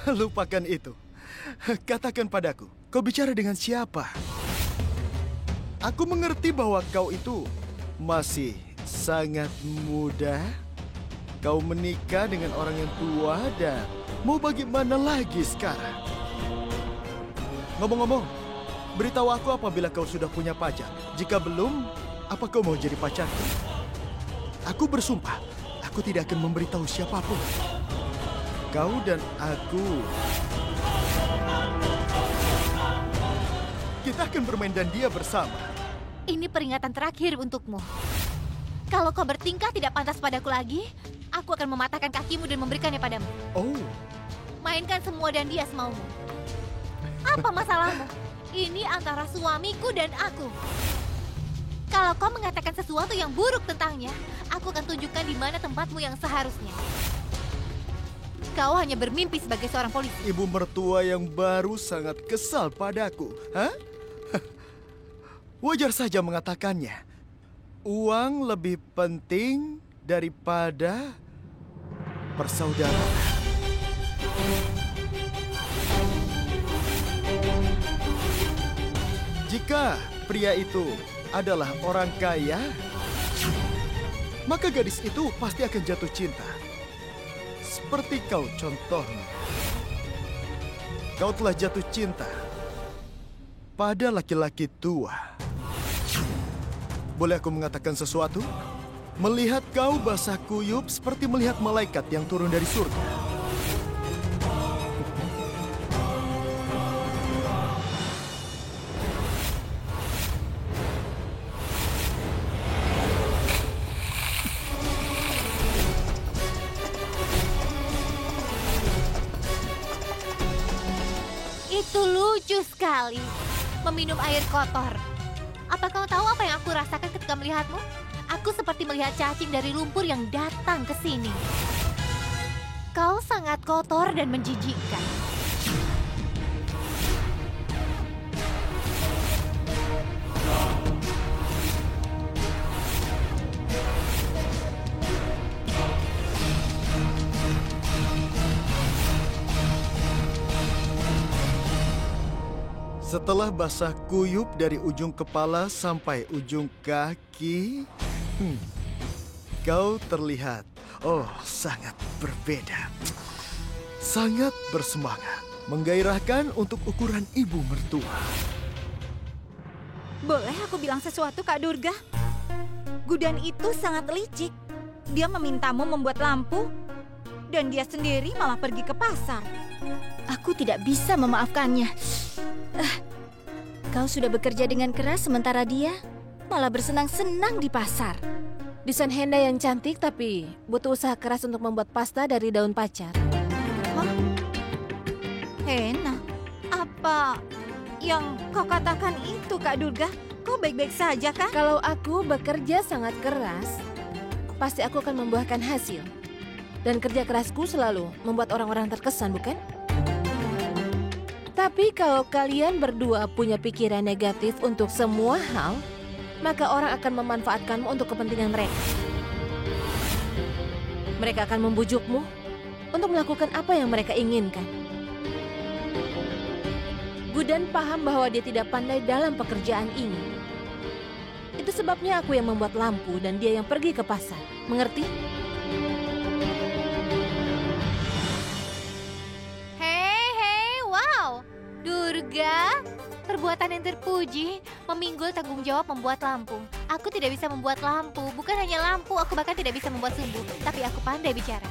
Lupakan itu. Katakan padaku, kau bicara dengan siapa? Aku mengerti bahwa kau itu masih sangat muda. Kau menikah dengan orang yang tua dan mau bagaimana lagi sekarang? Ngomong-ngomong, beritahu aku apabila kau sudah punya pacar. Jika belum, apa kau mau jadi pacarku? Aku bersumpah, aku tidak akan memberitahu siapapun. Kau dan aku, kita akan bermain dan dia bersama. Ini peringatan terakhir untukmu. Kalau kau bertingkah tidak pantas padaku lagi, aku akan mematahkan kakimu dan memberikannya padamu. Oh, Mainkan semua dan dia semaumu. Apa masalahmu? Ini antara suamiku dan aku. Kalau kau mengatakan sesuatu yang buruk tentangnya, aku akan tunjukkan di mana tempatmu yang seharusnya. Kau hanya bermimpi sebagai seorang polisi. ibu mertua yang baru sangat kesal padaku. Hah? Wajar saja mengatakannya. Uang lebih penting daripada persaudaraan. Jika pria itu adalah orang kaya, maka gadis itu pasti akan jatuh cinta. Seperti kau contohnya. Kau telah jatuh cinta pada laki-laki tua. Boleh aku mengatakan sesuatu? Melihat kau basah kuyup seperti melihat malaikat yang turun dari surga. Itu lucu sekali. Meminum air kotor. Apa kau tahu apa yang aku rasakan ketika melihatmu? Aku seperti melihat cacing dari lumpur yang datang ke sini. Kau sangat kotor dan menjijikkan. Setelah basah kuyup dari ujung kepala sampai ujung kaki, kau terlihat, sangat berbeda. Sangat bersemangat, menggairahkan untuk ukuran ibu mertua. Boleh aku bilang sesuatu, Kak Durga? Gudan itu sangat licik. Dia memintamu membuat lampu, dan dia sendiri malah pergi ke pasar. Aku tidak bisa memaafkannya. Kau sudah bekerja dengan keras sementara dia malah bersenang-senang di pasar. Desain henna yang cantik tapi butuh usaha keras untuk membuat pasta dari daun pacar. Hah? Hena, apa yang kau katakan itu, Kak Durga? Kau baik-baik saja, kan? Kalau aku bekerja sangat keras, pasti aku akan membuahkan hasil. Dan kerja kerasku selalu membuat orang-orang terkesan, bukan? Tapi kalau kalian berdua punya pikiran negatif untuk semua hal, maka orang akan memanfaatkanmu untuk kepentingan mereka. Mereka akan membujukmu untuk melakukan apa yang mereka inginkan. Gudan paham bahwa dia tidak pandai dalam pekerjaan ini. Itu sebabnya aku yang membuat lampu dan dia yang pergi ke pasar. Mengerti? Hei, wow. Durga, perbuatan yang terpuji, meminggul tanggung jawab membuat lampu. Aku tidak bisa membuat lampu, bukan hanya lampu, aku bahkan tidak bisa membuat sumbu, tapi aku pandai bicara.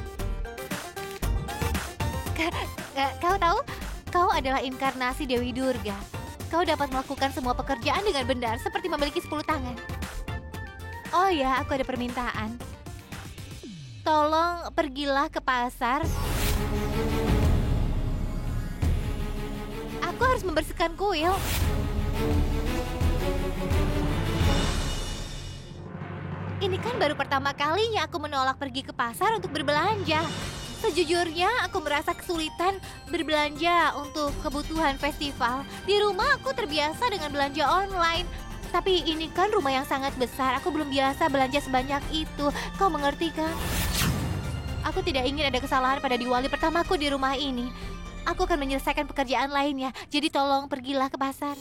Kau tahu, kau adalah inkarnasi Dewi Durga. Kau dapat melakukan semua pekerjaan dengan benar, seperti memiliki 10 tangan. Oh ya, aku ada permintaan. Tolong pergilah ke pasar. Aku harus membersihkan kuil. Ini kan baru pertama kalinya aku menolak pergi ke pasar untuk berbelanja. Sejujurnya, aku merasa kesulitan berbelanja untuk kebutuhan festival. Di rumah aku terbiasa dengan belanja online. Tapi ini kan rumah yang sangat besar. Aku belum biasa belanja sebanyak itu. Kau mengerti kan? Aku tidak ingin ada kesalahan pada Diwali pertamaku di rumah ini. Aku akan menyelesaikan pekerjaan lainnya. Jadi tolong pergilah ke pasar.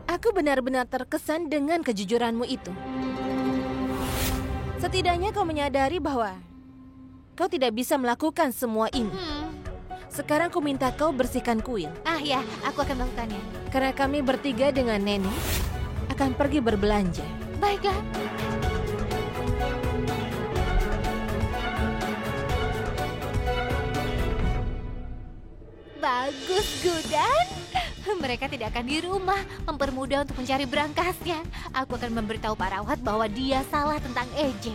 Aku benar-benar terkesan dengan kejujuranmu itu. Setidaknya kau menyadari bahwa kau tidak bisa melakukan semua ini. Sekarang ku minta kau bersihkan kuil. Ah ya, aku akan melakukannya. Karena kami bertiga dengan nenek akan pergi berbelanja. Baiklah. Bagus, Gudan. Mereka tidak akan di rumah, mempermudah untuk mencari berangkasnya. Aku akan memberitahu Pak Rawat bahwa dia salah tentang EJ.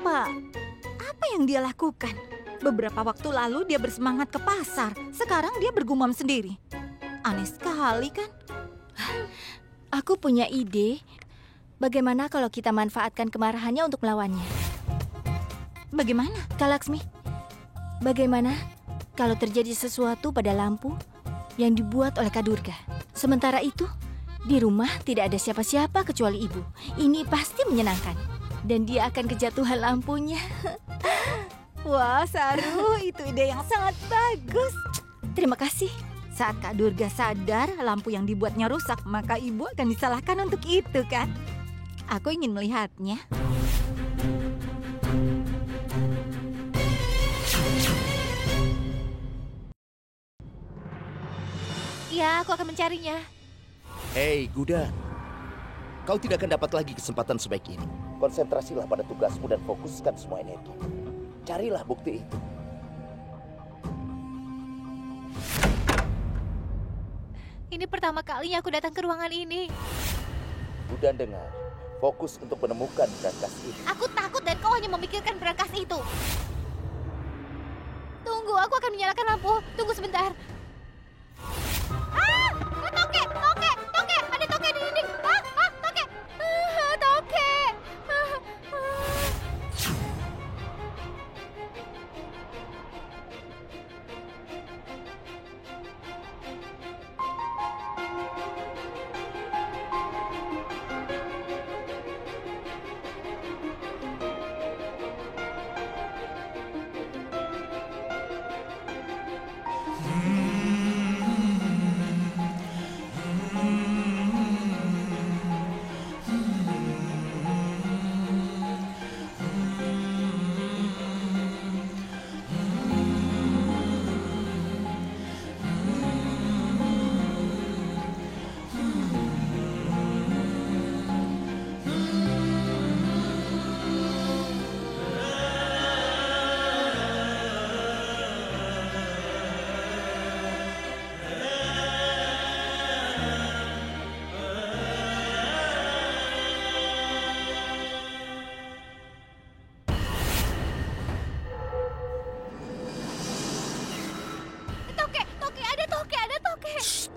Apa yang dia lakukan? Beberapa waktu lalu dia bersemangat ke pasar. Sekarang dia bergumam sendiri. Aneh sekali kan? Aku punya ide. Bagaimana kalau kita manfaatkan kemarahannya untuk melawannya? Bagaimana? Kak Laksmi, bagaimana kalau terjadi sesuatu pada lampu yang dibuat oleh Kak Durga? Sementara itu, di rumah tidak ada siapa-siapa kecuali ibu. Ini pasti menyenangkan. Dan dia akan kejatuhan lampunya. Wah, Saru, itu ide yang sangat bagus. Terima kasih. Saat Kak Durga sadar lampu yang dibuatnya rusak, maka ibu akan disalahkan untuk itu, kan? Aku ingin melihatnya. Ya, aku akan mencarinya. Hei, Gudan. Kau tidak akan dapat lagi kesempatan sebaik ini. Konsentrasilah pada tugasmu dan fokuskan semua energi. Carilah bukti itu. Ini pertama kalinya aku datang ke ruangan ini. Gudan dengar. Fokus untuk menemukan berangkas ini. Aku takut dan kau hanya memikirkan berangkas itu. Tunggu, aku akan menyalakan lampu. Tunggu sebentar. Ah! Toke! Toke! Toke! Ada toke di dinding! Toke! Toke!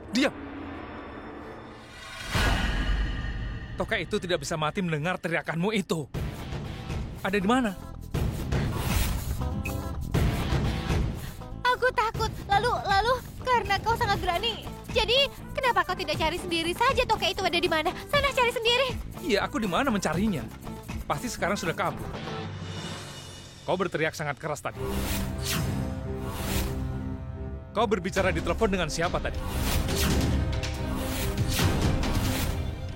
Diam! Toka itu tidak bisa mati mendengar teriakanmu itu. Ada di mana? Aku takut. Lalu karena kau sangat berani. Jadi, kenapa kau tidak cari sendiri saja toke itu ada di mana? Sana cari sendiri. Iya, aku di mana mencarinya? Pasti sekarang sudah kabur. Kau berteriak sangat keras tadi. Kau berbicara di telepon dengan siapa tadi?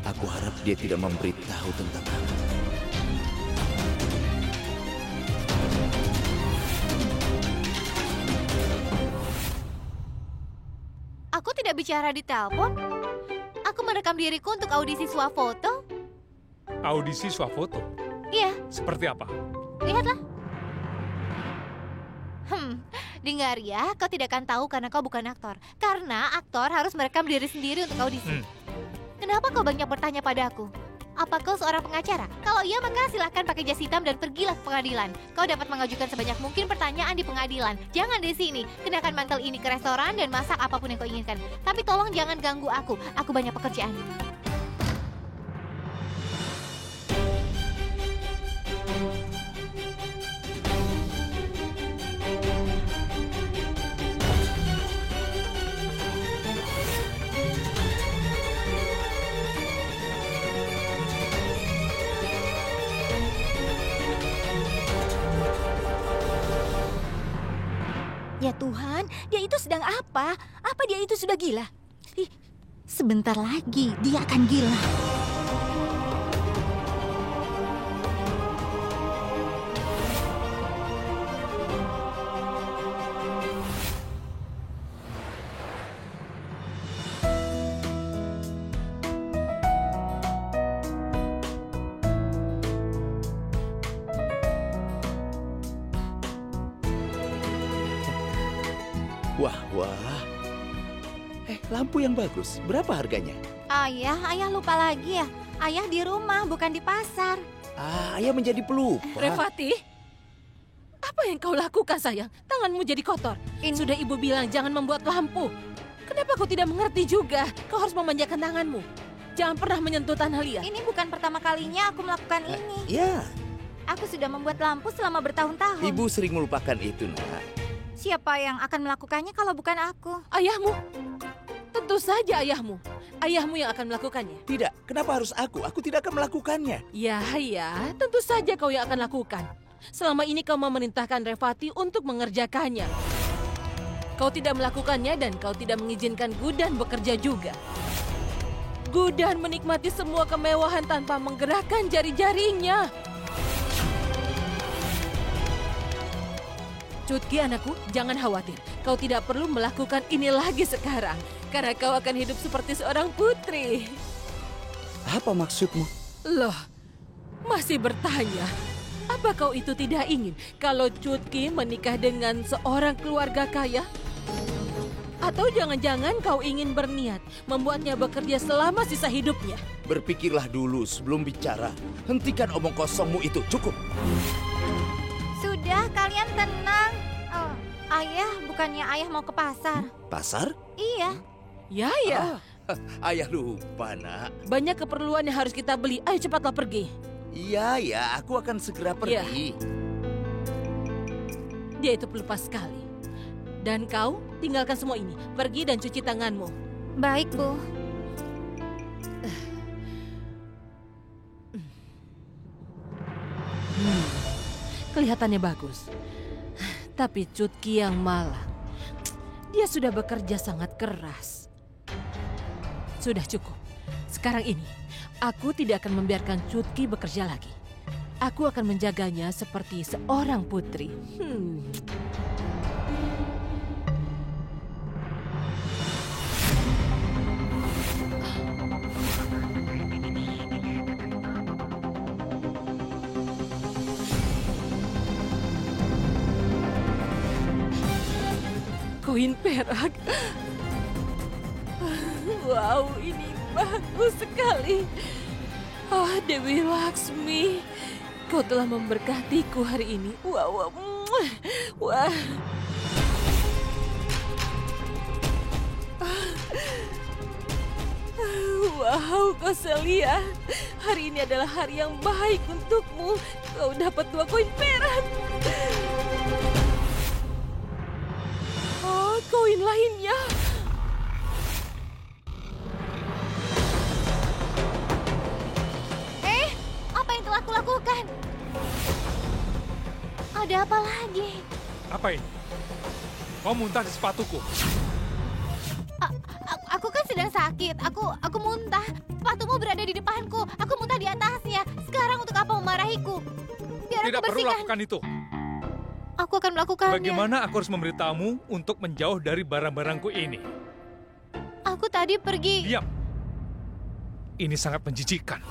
Aku harap dia tidak memberitahu tentang aku. Aku tidak bicara di telepon. Aku merekam diriku untuk audisi swafoto. Audisi swafoto? Iya, Seperti apa? lihatlah. Dengar ya, kau tidak akan tahu karena kau bukan aktor. Karena aktor harus merekam diri sendiri untuk audisi. Kenapa kau banyak bertanya padaku? Apa kau seorang pengacara? Kalau iya, maka silahkan pakai jas hitam dan pergilah ke pengadilan. Kau dapat mengajukan sebanyak mungkin pertanyaan di pengadilan. Jangan di sini. Kenakan mantel ini ke restoran dan masak apapun yang kau inginkan. Tapi tolong jangan ganggu aku. Aku banyak pekerjaan. Ya Tuhan, dia itu sedang apa? Apa dia itu sudah gila? Ih, Sebentar lagi dia akan gila. Wah, wah. Lampu yang bagus. Berapa harganya? Ayah lupa lagi ya. Ayah di rumah, bukan di pasar. Ayah menjadi pelupa. Revati, apa yang kau lakukan sayang? Tanganmu jadi kotor. Sudah ibu bilang jangan membuat lampu. Kenapa kau tidak mengerti juga? Kau harus memanjakan tanganmu. Jangan pernah menyentuh tanah liat. Ini bukan pertama kalinya aku melakukan ini. Ya, Aku sudah membuat lampu selama bertahun-tahun. ibu sering melupakan itu, Nak. Siapa yang akan melakukannya kalau bukan aku? Ayahmu? Tentu saja ayahmu. Ayahmu yang akan melakukannya. Tidak, kenapa harus aku? Aku tidak akan melakukannya. Ya, tentu saja kau yang akan lakukan. Selama ini kau memerintahkan Revati untuk mengerjakannya. Kau tidak melakukannya dan kau tidak mengizinkan Gudan bekerja juga. Gudan menikmati semua kemewahan tanpa menggerakkan jari-jarinya. Cutki anakku, jangan khawatir. Kau tidak perlu melakukan ini lagi sekarang. Karena kau akan hidup seperti seorang putri. Apa maksudmu? Loh, masih bertanya? Apa kau itu tidak ingin kalau Cutki menikah dengan seorang keluarga kaya? Atau jangan-jangan kau ingin berniat membuatnya bekerja selama sisa hidupnya? Berpikirlah dulu sebelum bicara. Hentikan omong kosongmu itu, cukup. Sudah, kalian tenang. Ayah, bukannya ayah mau ke pasar? Pasar? Iya. Ya. Ayah lupa, Nak. Banyak keperluan yang harus kita beli. Ayo cepatlah pergi. Iya, ya, aku akan segera pergi. Dia itu pelupa sekali. Dan kau tinggalkan semua ini. Pergi dan cuci tanganmu. Baik, Bu. Kelihatannya bagus. Tapi Cutki yang malang. Dia sudah bekerja sangat keras. Sudah cukup. Sekarang ini, aku tidak akan membiarkan Cutki bekerja lagi. Aku akan menjaganya seperti seorang putri. Koin perak. Wow, ini bagus sekali. Dewi Laksmi, kau telah memberkatiku hari ini. Wah. Wow, Koselia. Hari ini adalah hari yang baik untukmu. Kau dapat 2 koin perak. Koin lainnya. Apa yang telah kulakukan? Ada apa lagi? Apa ini? Kau muntah di sepatuku. Aku kan sedang sakit. Aku muntah. Sepatumu berada di depanku. Aku muntah di atasnya. Sekarang untuk apa memarahiku? Biar Tidak aku perlu bersihkan. lakukan itu. Aku akan melakukannya. Bagaimana aku harus memberitahumu untuk menjauh dari barang-barangku ini? Aku tadi pergi. Diam. Ini sangat menjijikkan.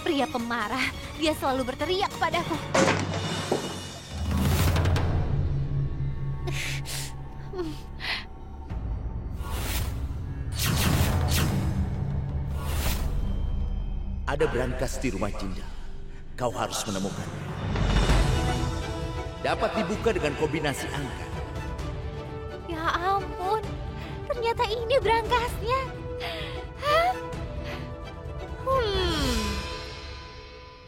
Pria pemarah. Dia selalu berteriak padaku. Ada brankas di rumah Jinda. Kau harus menemukannya. Dapat dibuka dengan kombinasi angka. Ya ampun. Ternyata ini berangkasnya. Hah?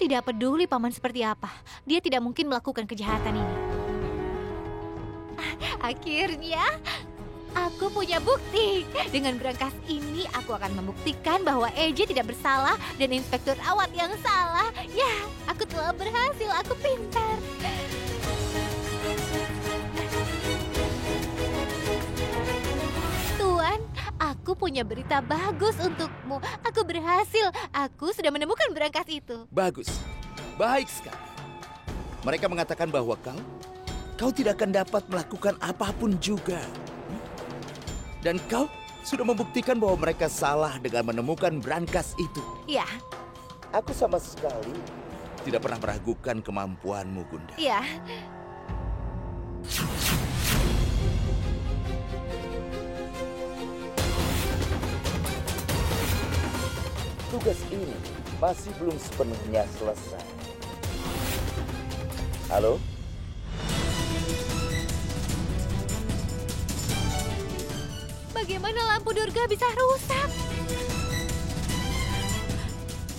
Tidak peduli paman seperti apa. Dia tidak mungkin melakukan kejahatan ini. Akhirnya, aku punya bukti. Dengan berangkas ini, aku akan membuktikan bahwa EJ tidak bersalah dan Inspektur Awat yang salah. Ya, aku telah berhasil. Aku pintar. Tuan, aku punya berita bagus untukmu. Aku berhasil. Aku sudah menemukan berangkas itu. Bagus. Baik sekali. Mereka mengatakan bahwa kau tidak akan dapat melakukan apapun juga. Dan kau sudah membuktikan bahwa mereka salah dengan menemukan brankas itu. Ya, Aku sama sekali tidak pernah meragukan kemampuanmu, Gunda. ya. Tugas ini masih belum sepenuhnya selesai. Halo? Bagaimana lampu Durga bisa rusak?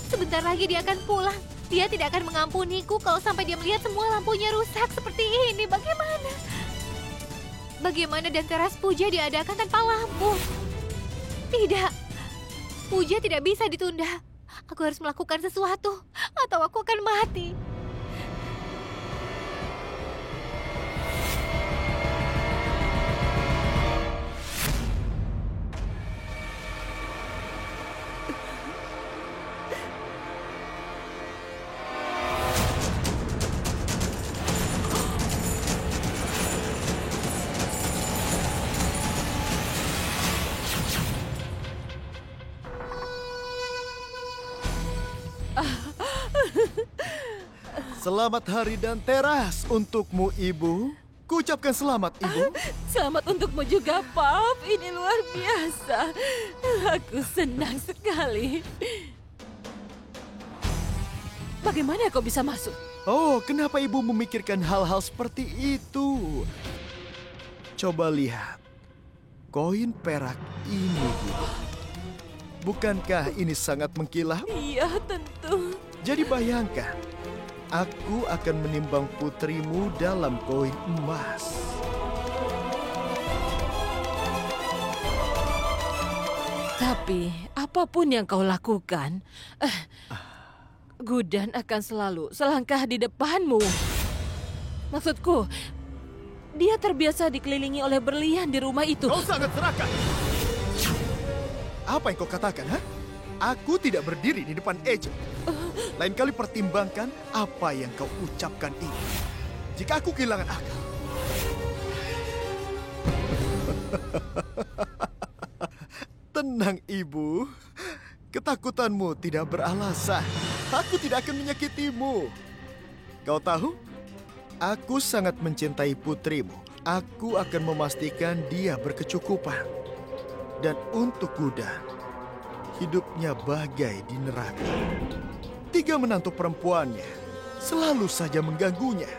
Sebentar lagi dia akan pulang. Dia tidak akan mengampuniku kalau sampai dia melihat semua lampunya rusak seperti ini. Bagaimana? Bagaimana dan teras puja diadakan tanpa lampu? Tidak. Puja tidak bisa ditunda. Aku harus melakukan sesuatu atau aku akan mati. Selamat hari dan teras untukmu, Ibu. Kuucapkan selamat, Ibu. Selamat untukmu juga, Pop. Ini luar biasa. Aku senang sekali. Bagaimana kau bisa masuk? Oh, kenapa Ibu memikirkan hal-hal seperti itu? Coba lihat. Koin perak ini, Bu. Bukankah ini sangat mengkilap? Iya, tentu. Jadi bayangkan, aku akan menimbang putrimu dalam koin emas. Tapi, apapun yang kau lakukan, Gudan akan selalu selangkah di depanmu. Maksudku, dia terbiasa dikelilingi oleh berlian di rumah itu. Kau sangat serakah. Apa yang kau katakan, ha? Aku tidak berdiri di depan Eja. Lain kali pertimbangkan apa yang kau ucapkan ini. Jika aku kehilangan akal. Tenang, Ibu. Ketakutanmu tidak beralasan. Aku tidak akan menyakitimu. Kau tahu? Aku sangat mencintai putrimu. Aku akan memastikan dia berkecukupan. Dan untuk Gudan, hidupnya bagai di neraka. 3 menantu perempuannya selalu saja mengganggunya.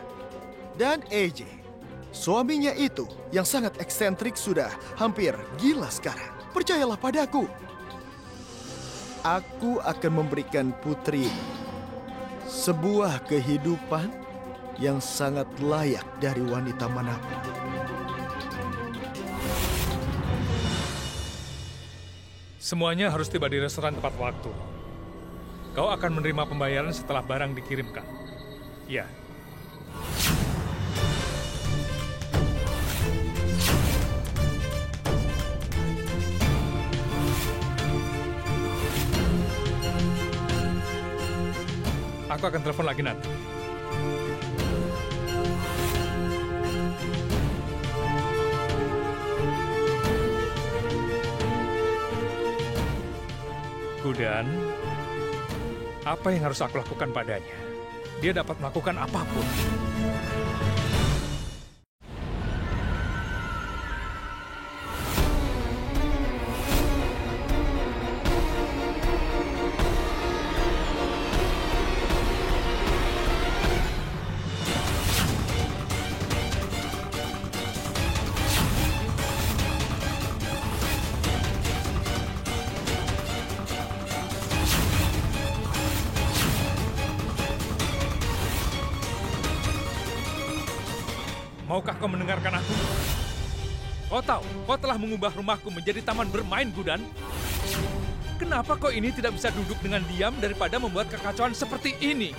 Dan EJ, suaminya itu yang sangat eksentrik sudah hampir gila sekarang. Percayalah padaku. Aku akan memberikan putri sebuah kehidupan yang sangat layak dari wanita manapun. Semuanya harus tiba di restoran tepat waktu. Kau akan menerima pembayaran setelah barang dikirimkan. Ya. Aku akan telepon lagi nanti. Gudan, apa yang harus aku lakukan padanya? Dia dapat melakukan apapun. Maukah kau mendengarkan aku? Kau tahu, kau telah mengubah rumahku menjadi taman bermain, Gudan. Kenapa kau ini tidak bisa duduk dengan diam daripada membuat kekacauan seperti ini?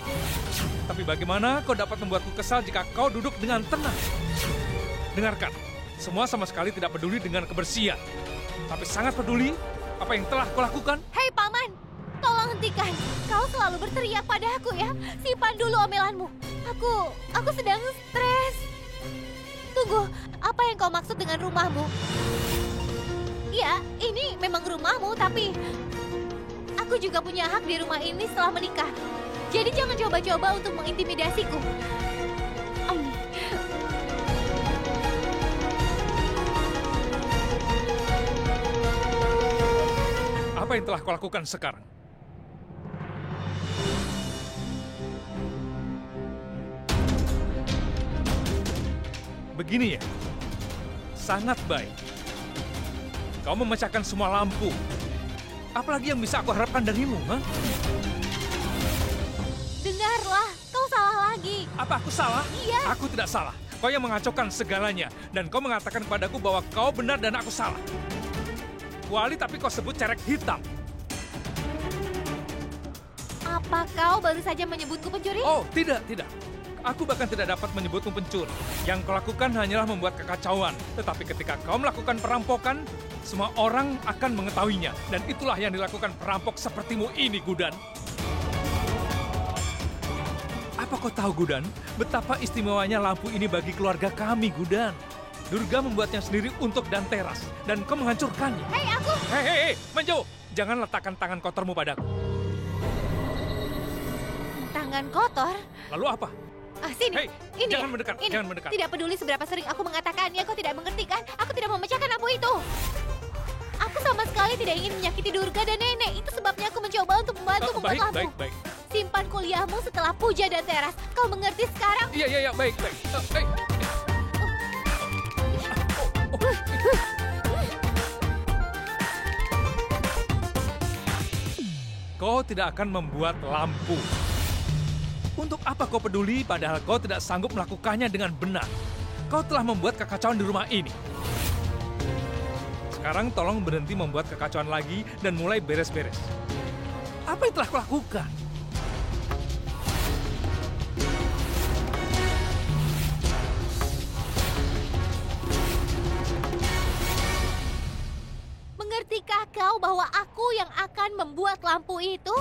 Tapi bagaimana kau dapat membuatku kesal jika kau duduk dengan tenang? Dengarkan, semua sama sekali tidak peduli dengan kebersihan. Tapi sangat peduli apa yang telah kau lakukan. Hei Paman, tolong hentikan. Kau selalu berteriak pada aku ya. Simpan dulu omelanmu. Aku sedang stres. Tunggu, apa yang kau maksud dengan rumahmu? Ya, ini memang rumahmu, tapi aku juga punya hak di rumah ini setelah menikah. Jadi jangan coba-coba untuk mengintimidasiku. Apa yang telah kau lakukan sekarang? Begini ya, sangat baik. Kau memecahkan semua lampu. Apalagi yang bisa aku harapkan darimu, ha? Dengarlah, kau salah lagi. Apa aku salah? Iya. Aku tidak salah. Kau yang mengacaukan segalanya. Dan kau mengatakan kepadaku bahwa kau benar dan aku salah. Kecuali tapi kau sebut cerek hitam. Apa kau baru saja menyebutku pencuri? Oh, tidak. Aku bahkan tidak dapat menyebutmu pencuri. Yang kau lakukan hanyalah membuat kekacauan. Tetapi ketika kau melakukan perampokan, semua orang akan mengetahuinya. Dan itulah yang dilakukan perampok sepertimu ini, Gudan. Apa kau tahu, Gudan? Betapa istimewanya lampu ini bagi keluarga kami, Gudan. Durga membuatnya sendiri untuk Danteras. Dan kau menghancurkannya. Hei, aku... Hei, menjauh! Jangan letakkan tangan kotormu padaku. Tangan kotor? Lalu apa? Sini. Hei, ini. jangan mendekat, Ini. jangan mendekat. Tidak peduli seberapa sering aku mengatakannya, kau tidak mengerti kan? Aku tidak memecahkan lampu itu. Aku sama sekali tidak ingin menyakiti Durga dan nenek. Itu sebabnya aku mencoba untuk membantu membuat lampu. Baik. Simpan kuliahmu setelah puja dan teras. Kau mengerti sekarang? Iya, baik. Kau tidak akan membuat lampu. Untuk apa kau peduli padahal kau tidak sanggup melakukannya dengan benar? Kau telah membuat kekacauan di rumah ini. Sekarang tolong berhenti membuat kekacauan lagi dan mulai beres-beres. Apa yang telah kau lakukan? Mengertikah kau bahwa aku yang akan membuat lampu itu?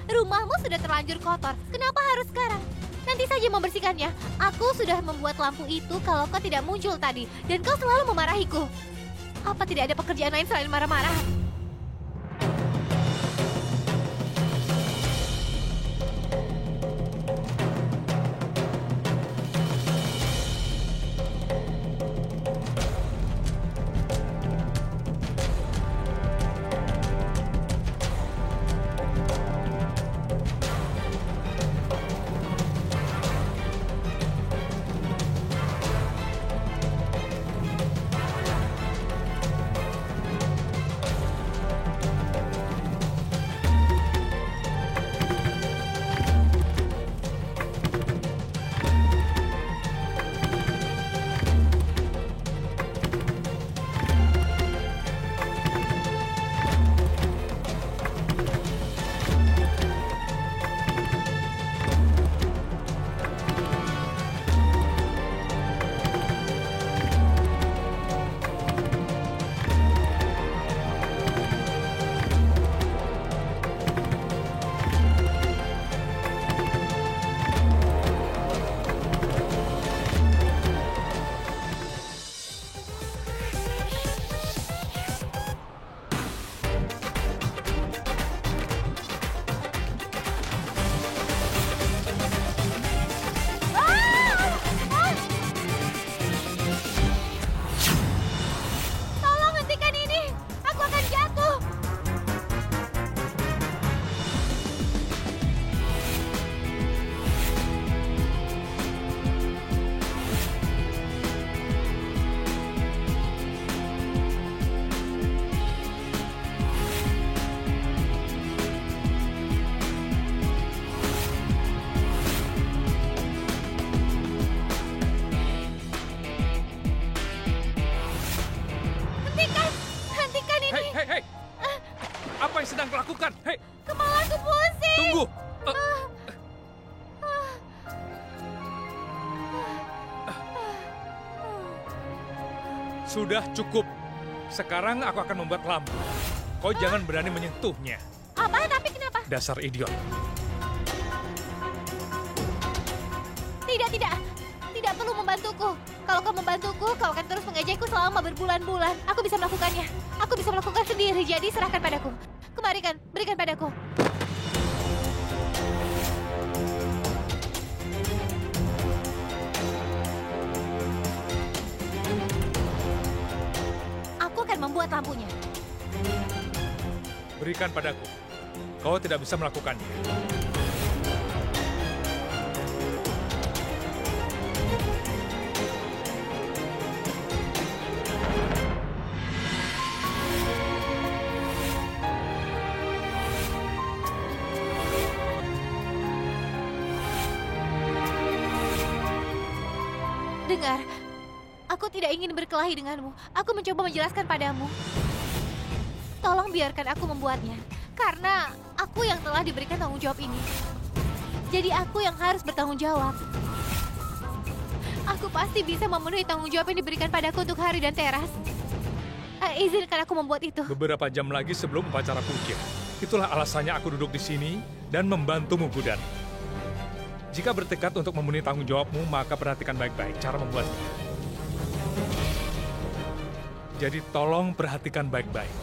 Rumahmu sudah terlanjur kotor. Kenapa harus sekarang? Nanti saja membersihkannya. Aku sudah membuat lampu itu kalau kau tidak muncul tadi. Dan kau selalu memarahiku. Apa tidak ada pekerjaan lain selain marah-marah? Sudah cukup. Sekarang aku akan membuat lampu. Kau jangan berani menyentuhnya. Apa? Tapi kenapa? Dasar idiot. Tidak. Tidak perlu membantuku. Kalau kau membantuku, kau akan terus mengejekku selama berbulan-bulan. Aku bisa melakukannya. Aku bisa melakukan sendiri, jadi serahkan padaku. Kemarikan, berikan padaku. Aku akan membuat lampunya. Berikan padaku. Kau tidak bisa melakukannya. Dengar, aku tidak ingin berkelahi denganmu. Aku mencoba menjelaskan padamu. Tolong biarkan aku membuatnya. Karena aku yang telah diberikan tanggung jawab ini. Jadi aku yang harus bertanggung jawab. Aku pasti bisa memenuhi tanggung jawab yang diberikan padaku untuk Hari dan Teras. Izinkan aku membuat itu. Beberapa jam lagi sebelum upacara Pukir. Itulah alasannya aku duduk di sini dan membantumu, Gudan. Jika bertekad untuk memenuhi tanggung jawabmu, maka perhatikan baik-baik cara membuatnya. Jadi tolong perhatikan baik-baik.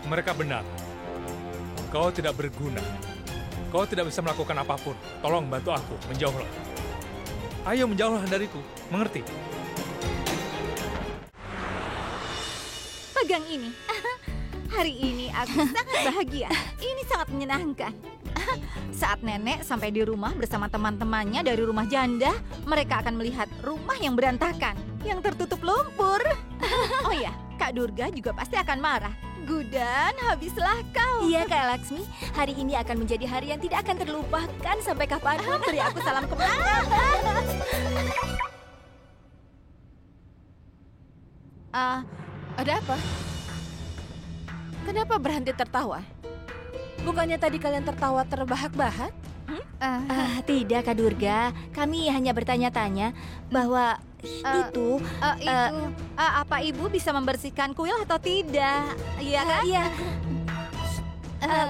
Mereka benar. Kau tidak berguna. Kau tidak bisa melakukan apapun. Tolong bantu aku, menjauhlah. Ayo menjauhlah dariku, mengerti? Pegang ini. Hari ini aku sangat bahagia. Ini sangat menyenangkan. Saat nenek sampai di rumah bersama teman-temannya dari rumah janda, mereka akan melihat rumah yang berantakan, yang tertutup lumpur. Oh ya, Kak Durga juga pasti akan marah. Gudan, habislah kau. Iya Kak Laksmi, hari ini akan menjadi hari yang tidak akan terlupakan sampai kapanpun. Beri aku salam kemenangan. Ada apa? Kenapa berhenti tertawa? Bukannya tadi kalian tertawa terbahak-bahak? Tidak Kak Durga, kami hanya bertanya-tanya bahwa itu apa ibu bisa membersihkan kuil atau tidak? Iya kan? Iya.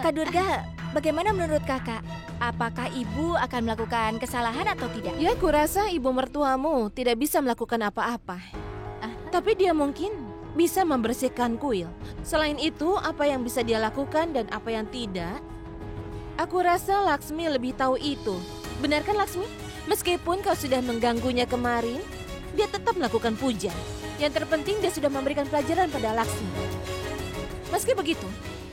Kak Durga, bagaimana menurut kakak? Apakah ibu akan melakukan kesalahan atau tidak? Ya, kurasa ibu mertuamu tidak bisa melakukan apa-apa. Tapi dia mungkin bisa membersihkan kuil. Selain itu, apa yang bisa dia lakukan dan apa yang tidak? Aku rasa Laksmi lebih tahu itu. Benar kan Laksmi? Meskipun kau sudah mengganggunya kemarin, dia tetap melakukan puja. Yang terpenting dia sudah memberikan pelajaran pada Laksmi. Meski begitu,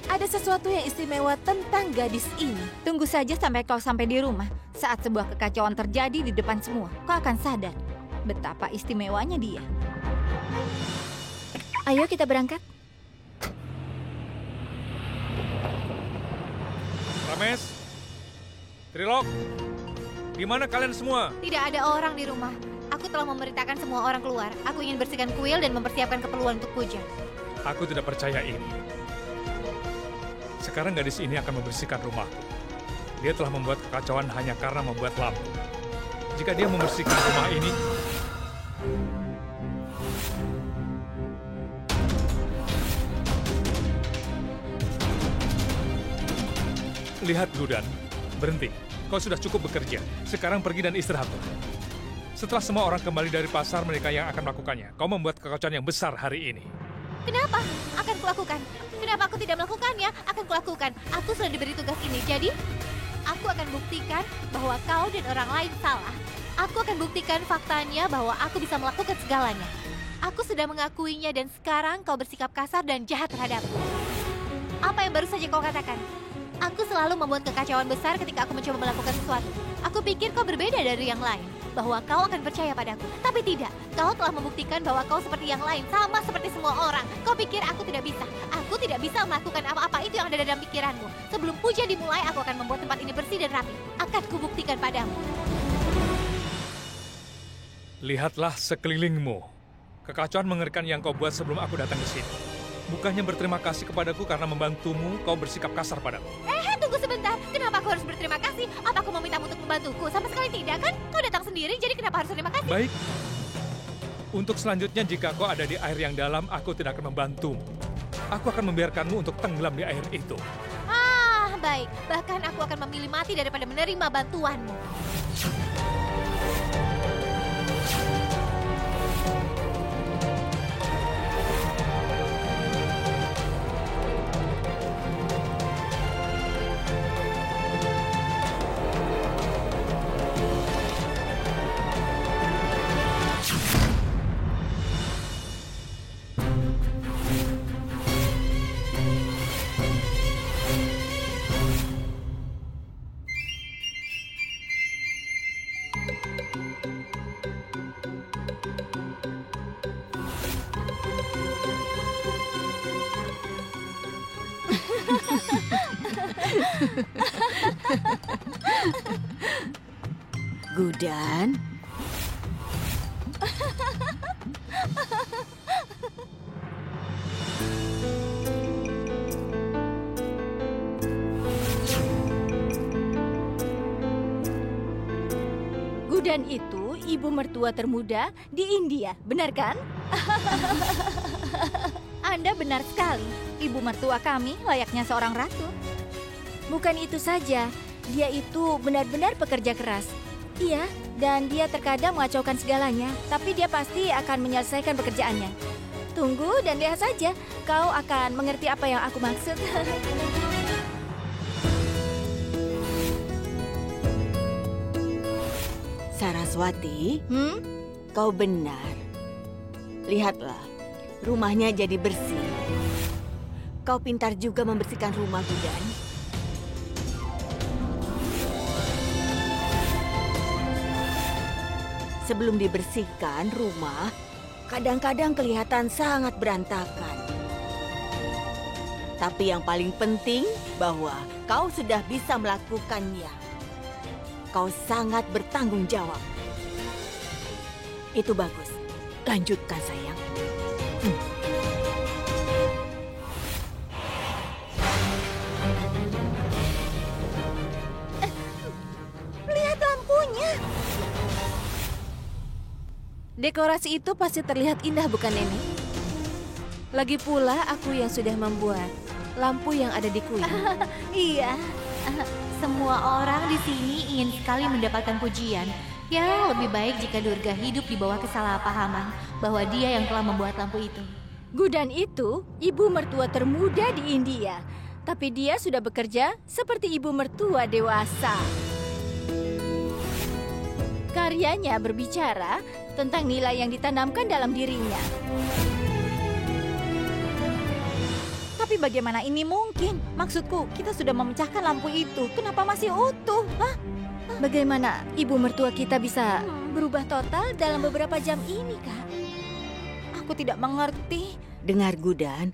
ada sesuatu yang istimewa tentang gadis ini. Tunggu saja sampai kau sampai di rumah. Saat sebuah kekacauan terjadi di depan semua, kau akan sadar betapa istimewanya dia. Ayo kita berangkat. Rames, Trilok, di mana kalian semua? Tidak ada orang di rumah. Aku telah memerintahkan semua orang keluar. Aku ingin bersihkan kuil dan mempersiapkan keperluan untuk puja. Aku tidak percaya ini. Sekarang gadis ini akan membersihkan rumahku. Dia telah membuat kekacauan hanya karena membuat lampu. Jika dia membersihkan rumah ini, lihat Gudan, berhenti. Kau sudah cukup bekerja. Sekarang pergi dan istirahatlah. Setelah semua orang kembali dari pasar, mereka yang akan melakukannya. Kau membuat kekacauan yang besar hari ini. Kenapa? Akan kulakukan. Kenapa aku tidak melakukannya? Akan kulakukan. Aku sudah diberi tugas ini. Jadi, aku akan buktikan bahwa kau dan orang lain salah. Aku akan buktikan faktanya bahwa aku bisa melakukan segalanya. Aku sudah mengakuinya dan sekarang kau bersikap kasar dan jahat terhadapku. Apa yang baru saja kau katakan? Aku selalu membuat kekacauan besar ketika aku mencoba melakukan sesuatu. Aku pikir kau berbeda dari yang lain, bahwa kau akan percaya padaku. Tapi tidak, kau telah membuktikan bahwa kau seperti yang lain, sama seperti semua orang. Kau pikir aku tidak bisa. Aku tidak bisa melakukan apa-apa itu yang ada dalam pikiranmu. Sebelum puja dimulai, aku akan membuat tempat ini bersih dan rapi. Akan kubuktikan padamu. Lihatlah sekelilingmu. Kekacauan mengerikan yang kau buat sebelum aku datang ke sini. Bukannya berterima kasih kepadaku karena membantumu, kau bersikap kasar padaku. Tunggu sebentar. Kenapa aku harus berterima kasih? Apa aku memintamu untuk membantuku? Sama sekali tidak, kan? Kau datang sendiri, jadi kenapa harus terima kasih? Baik. Untuk selanjutnya, jika kau ada di air yang dalam, aku tidak akan membantumu. Aku akan membiarkanmu untuk tenggelam di air itu. Baik. Bahkan aku akan memilih mati daripada menerima bantuanmu. Gudan. Gudan itu ibu mertua termuda di India, benar kan? Anda benar sekali. Ibu mertua kami layaknya seorang ratu. Bukan itu saja, dia itu benar-benar pekerja keras. Iya, dan dia terkadang mengacaukan segalanya, tapi dia pasti akan menyelesaikan pekerjaannya. Tunggu dan lihat saja, kau akan mengerti apa yang aku maksud. Saraswati, kau benar. Lihatlah, rumahnya jadi bersih. Kau pintar juga membersihkan rumah, Gudan. Sebelum dibersihkan rumah, kadang-kadang kelihatan sangat berantakan. Tapi yang paling penting bahwa kau sudah bisa melakukannya. Kau sangat bertanggung jawab. Itu bagus. Lanjutkan, sayang. Lihat lampunya. Dekorasi itu pasti terlihat indah, bukan, Nenek? Lagi pula aku yang sudah membuat lampu yang ada di kuil. Iya, semua orang di sini ingin sekali mendapatkan pujian. Ya, lebih baik jika Durga hidup di bawah kesalahpahaman bahwa dia yang telah membuat lampu itu. Gudan itu ibu mertua termuda di India, tapi dia sudah bekerja seperti ibu mertua dewasa. Karyanya berbicara tentang nilai yang ditanamkan dalam dirinya. Tapi bagaimana ini mungkin? Maksudku, kita sudah memecahkan lampu itu. Kenapa masih utuh? Hah? Bagaimana ibu mertua kita bisa berubah total dalam beberapa jam ini, Kak? Aku tidak mengerti. Dengar Gudan,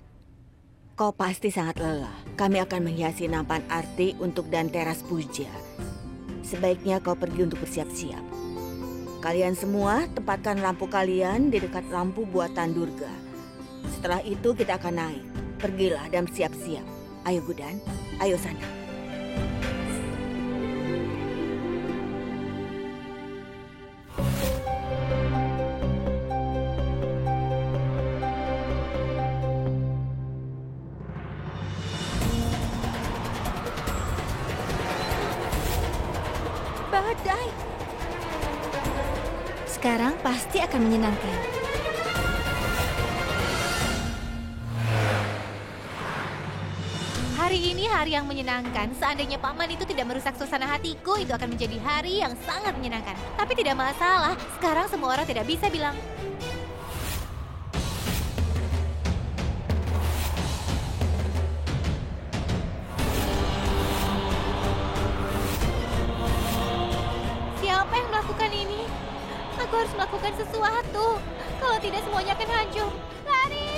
kau pasti sangat lelah. Kami akan menghiasi nampan arti untuk dan teras puja. Sebaiknya kau pergi untuk bersiap-siap. Kalian semua tempatkan lampu kalian di dekat lampu buatan Durga. Setelah itu kita akan naik. Pergilah dan siap-siap. Ayo Gudan, ayo sana. Badai. Sekarang pasti akan menyenangkan. Hari ini hari yang menyenangkan. Seandainya Paman itu tidak merusak suasana hatiku, itu akan menjadi hari yang sangat menyenangkan. Tapi tidak masalah, sekarang semua orang tidak bisa bilang. Siapa yang melakukan ini? Aku harus melakukan sesuatu. Kalau tidak semuanya akan hancur. Lari!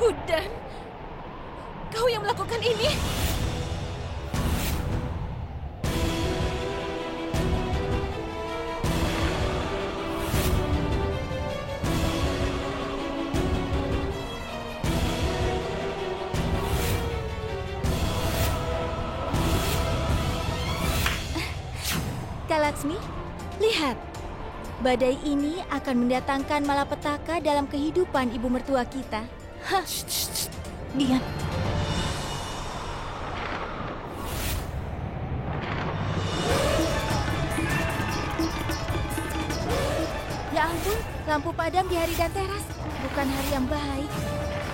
Gudan, kau yang melakukan ini. Kak Laksmi, lihat. Badai ini akan mendatangkan malapetaka dalam kehidupan ibu mertua kita. Hah, diam. Ya ampun, lampu padam di hari dan teras. Bukan hari yang baik.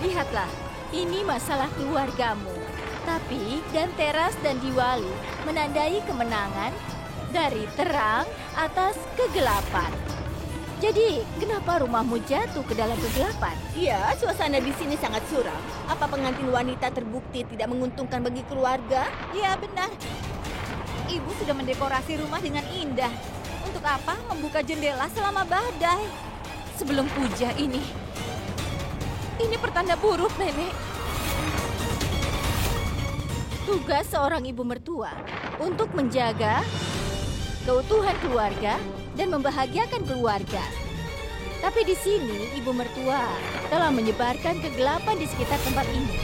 Lihatlah, ini masalah keluargamu. Tapi dan teras dan Diwali menandai kemenangan dari terang atas kegelapan. Jadi, kenapa rumahmu jatuh ke dalam kegelapan? Ya, suasana di sini sangat suram. Apa pengantin wanita terbukti tidak menguntungkan bagi keluarga? Ya benar. Ibu sudah mendekorasi rumah dengan indah. Untuk apa membuka jendela selama badai? Sebelum puja ini pertanda buruk, Nenek. Tugas seorang ibu mertua untuk menjaga keutuhan keluarga dan membahagiakan keluarga. Tapi di sini ibu mertua telah menyebarkan kegelapan di sekitar tempat ini.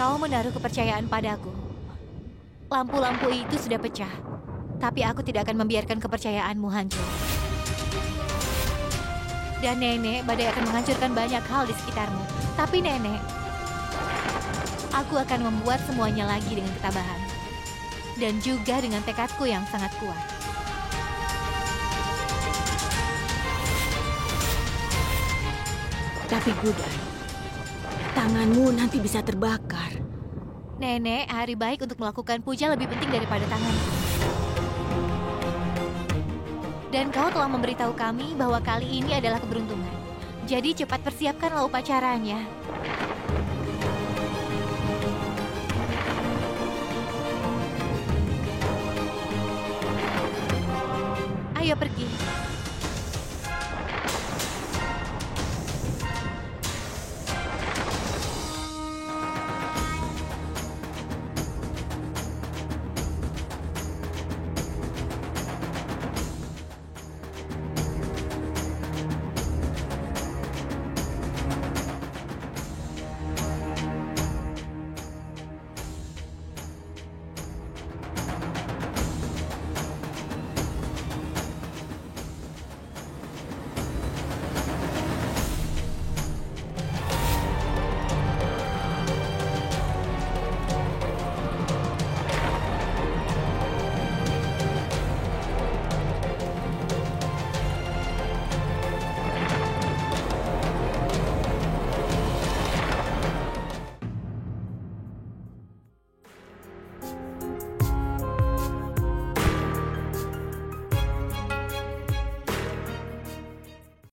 kau menaruh kepercayaan padaku. Lampu-lampu itu sudah pecah, tapi aku tidak akan membiarkan kepercayaanmu hancur. Dan nenek, badai akan menghancurkan banyak hal di sekitarmu. Tapi nenek, aku akan membuat semuanya lagi dengan ketabahan. Dan juga dengan tekadku yang sangat kuat. Tapi Gudan, tanganmu nanti bisa terbakar. Nenek, hari baik untuk melakukan puja lebih penting daripada tanganku. Dan kau telah memberitahu kami bahwa kali ini adalah keberuntungan. Jadi cepat persiapkanlah upacaranya. Ayo pergi.